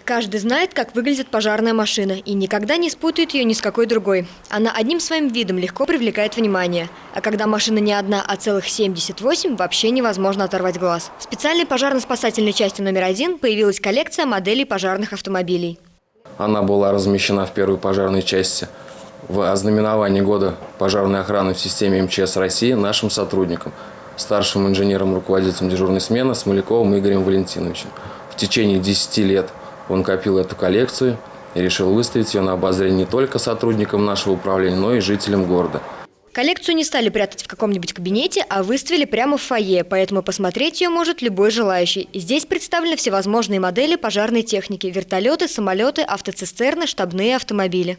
Каждый знает, как выглядит пожарная машина, и никогда не спутает ее ни с какой другой. Она одним своим видом легко привлекает внимание. А когда машина не одна, а целых 78, вообще невозможно оторвать глаз. В специальной пожарно-спасательной части номер 1 появилась коллекция моделей пожарных автомобилей. Она была размещена в первой пожарной части в ознаменовании года пожарной охраны в системе МЧС России нашим сотрудникам, старшим инженером-руководителем дежурной смены Смоляковым Игорем Валентиновичем. В течение 10 лет он копил эту коллекцию и решил выставить ее на обозрение не только сотрудникам нашего управления, но и жителям города. Коллекцию не стали прятать в каком-нибудь кабинете, а выставили прямо в фойе, поэтому посмотреть ее может любой желающий. Здесь представлены всевозможные модели пожарной техники – вертолеты, самолеты, автоцистерны, штабные автомобили.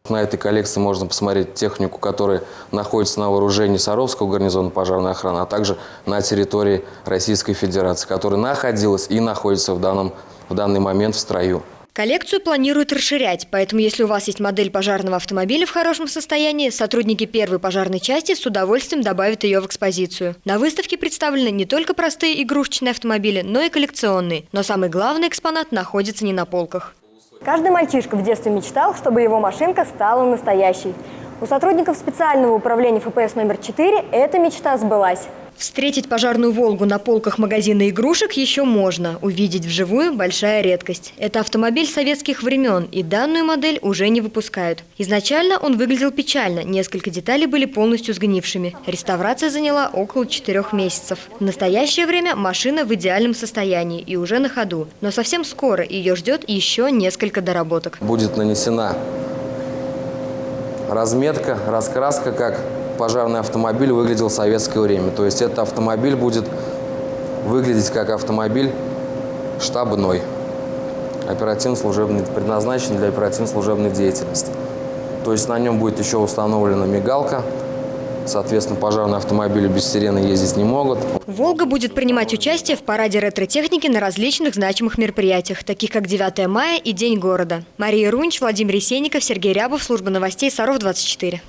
На этой коллекции можно посмотреть технику, которая находится на вооружении Саровского гарнизона пожарной охраны, а также на территории Российской Федерации, которая находилась и находится в данный момент в строю. Коллекцию планируют расширять, поэтому если у вас есть модель пожарного автомобиля в хорошем состоянии, сотрудники первой пожарной части с удовольствием добавят ее в экспозицию. На выставке представлены не только простые игрушечные автомобили, но и коллекционные. Но самый главный экспонат находится не на полках. Каждый мальчишка в детстве мечтал, чтобы его машинка стала настоящей. У сотрудников специального управления ФПС номер 4 эта мечта сбылась. Встретить пожарную «Волгу» на полках магазина игрушек еще можно. Увидеть вживую – большая редкость. Это автомобиль советских времен, и данную модель уже не выпускают. Изначально он выглядел печально, несколько деталей были полностью сгнившими. Реставрация заняла около 4 месяцев. В настоящее время машина в идеальном состоянии и уже на ходу. Но совсем скоро ее ждет еще несколько доработок. Будет нанесена разметка, раскраска, как пожарный автомобиль выглядел в советское время. То есть этот автомобиль будет выглядеть как автомобиль штабной, оперативно-служебный, предназначен для оперативно-служебной деятельности. То есть на нем будет еще установлена мигалка. Соответственно, пожарные автомобили без сирены ездить не могут. «Волга» будет принимать участие в параде ретро-техники на различных значимых мероприятиях, таких как 9 мая и День города. Мария Рунч, Владимир Есенников, Сергей Рябов, служба новостей Саров 24.